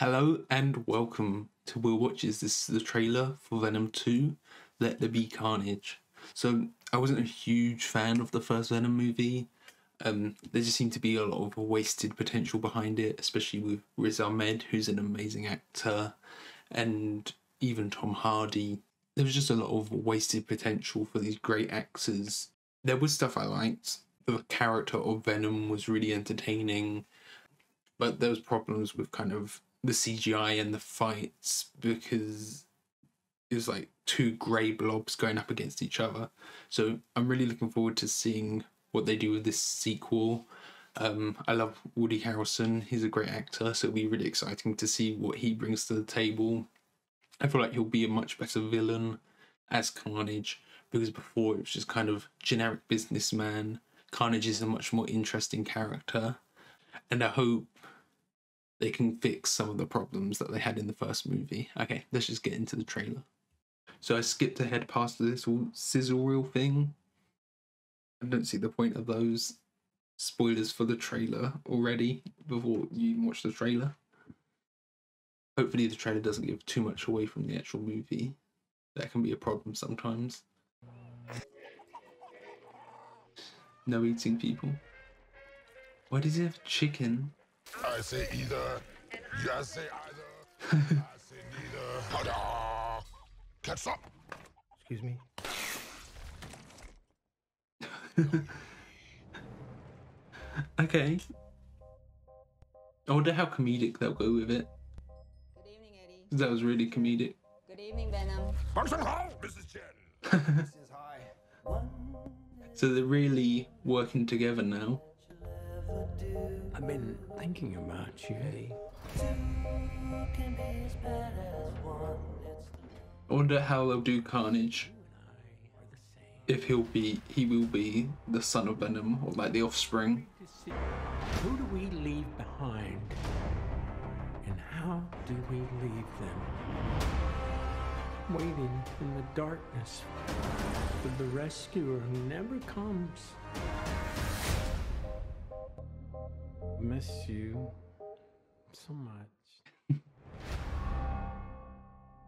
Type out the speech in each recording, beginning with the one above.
Hello and welcome to Will Watches. This is the trailer for Venom 2, Let There Be Carnage. So I wasn't a huge fan of the first Venom movie. There just seemed to be a lot of wasted potential behind it, especially with Riz Ahmed, who's an amazing actor, and even Tom Hardy. There was just a lot of wasted potential for these great actors. There was stuff I liked. The character of Venom was really entertaining, but there was problems with kind of the CGI and the fights because it was like two grey blobs going up against each other. So I'm really looking forward to seeing what they do with this sequel. I love Woody Harrelson. He's a great actor, so it'll be really exciting to see what he brings to the table. I feel like he'll be a much better villain as Carnage, because before it was just kind of generic businessman. Carnage is a much more interesting character, and I hope they can fix some of the problems that they had in the first movie. Okay, let's just get into the trailer. So I skipped ahead past this all sizzle reel thing. I don't see the point of those spoilers for the trailer already before you even watch the trailer. Hopefully the trailer doesn't give too much away from the actual movie. That can be a problem sometimes. No eating people. Why does he have chicken? I say either. You say either. I say neither. Tada! Catch up. Excuse me. Okay. I wonder how comedic they'll go with it. Good evening, Eddie. That was really comedic. Good evening, Venom. Function hall, Mrs. Chen. This is high. So they're really working together now. I've been thinking about you, Eddie. I wonder how they'll do Carnage. If he will be the son of Venom, or like the offspring. Who do we leave behind? And how do we leave them? Waiting in the darkness for the rescuer who never comes. Miss you so much.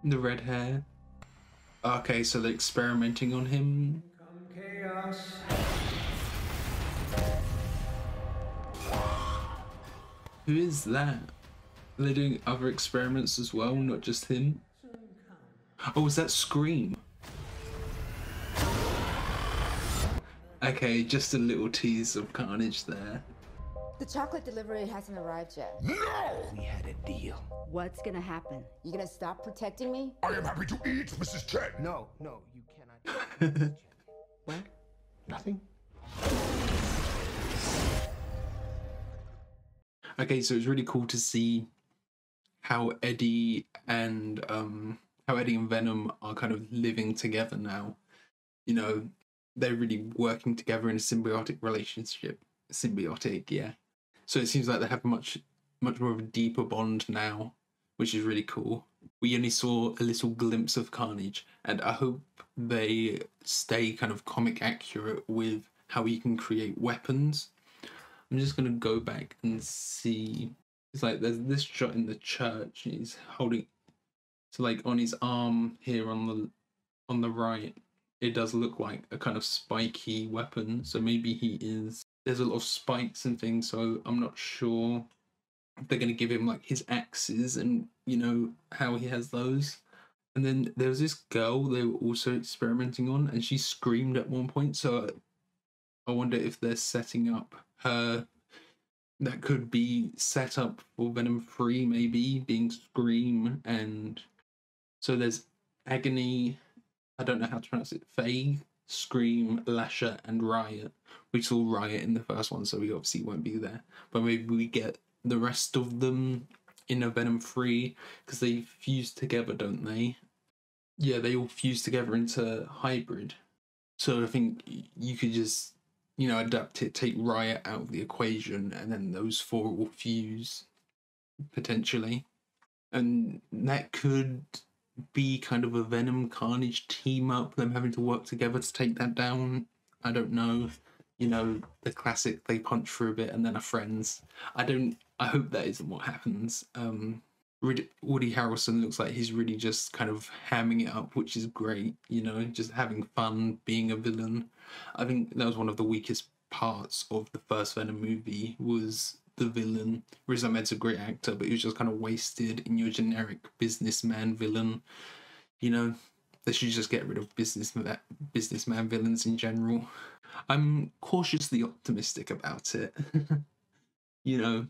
The red hair. Okay, so they're experimenting on him. Chaos. Who is that? Are they doing other experiments as well, not just him? Oh, is that Scream? Okay, just a little tease of Carnage there. The chocolate delivery hasn't arrived yet. No! We had a deal. What's gonna happen? You gonna stop protecting me? I am happy to eat, Mrs. Chen. No, you cannot. What? Nothing. Okay, so it's really cool to see how Eddie and Venom are kind of living together now. You know, they're really working together in a symbiotic relationship. Symbiotic, yeah. So it seems like they have much more of a deeper bond now, which is really cool. We only saw a little glimpse of Carnage, and I hope they stay kind of comic accurate with how he can create weapons. I'm just gonna go back and see. It's like there's this shot in the church, and he's holding, so like on his arm here on the right, it does look like a kind of spiky weapon. So maybe he is. There's a lot of spikes and things, so I'm not sure if they're gonna give him like his axes and you know how he has those. And then there was this girl they were also experimenting on, and she screamed at one point. So I wonder if they're setting up her. That could be set up for Venom 3, maybe being Scream, and so there's Agony. I don't know how to pronounce it. Faye, Scream, Lasher, and Riot. We saw Riot in the first one, so we obviously won't be there. But maybe we get the rest of them in a Venom 3, because they fuse together, don't they? Yeah, they all fuse together into Hybrid. So I think you could just, you know, adapt it, take Riot out of the equation, and then those four will fuse, potentially. And that could be kind of a Venom Carnage team up, them having to work together to take that down. I don't know. You know, the classic, they punch through a bit and then are friends. I hope that isn't what happens. Woody Harrelson looks like he's really just kind of hamming it up, which is great, you know, just having fun being a villain. I think that was one of the weakest parts of the first Venom movie, was the villain. Riz Ahmed's a great actor, but he was just kind of wasted in your generic businessman villain. You know, they should just get rid of businessman villains in general. I'm cautiously optimistic about it. You know,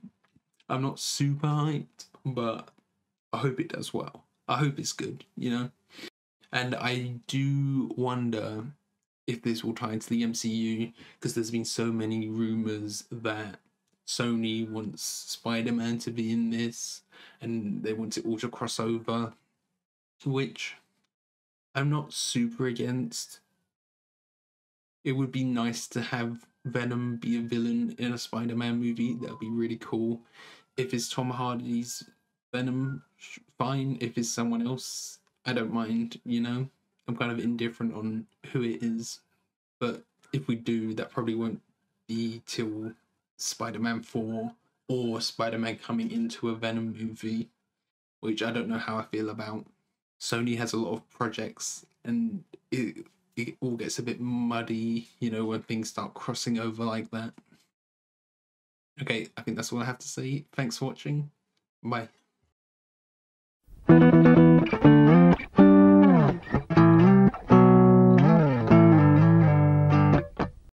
I'm not super hyped, but I hope it does well. I hope it's good, you know? And I do wonder if this will tie into the MCU, because there's been so many rumours that Sony wants Spider-Man to be in this, and they want it all to cross over, which I'm not super against. It would be nice to have Venom be a villain in a Spider-Man movie. That would be really cool. If it's Tom Hardy's Venom, fine. If it's someone else, I don't mind, you know? I'm kind of indifferent on who it is. But if we do, that probably won't be till Spider-Man 4 or Spider-Man coming into a Venom movie, which I don't know how I feel about. Sony has a lot of projects, and it all gets a bit muddy, you know, when things start crossing over like that. Okay, I think that's all I have to say. Thanks for watching. Bye.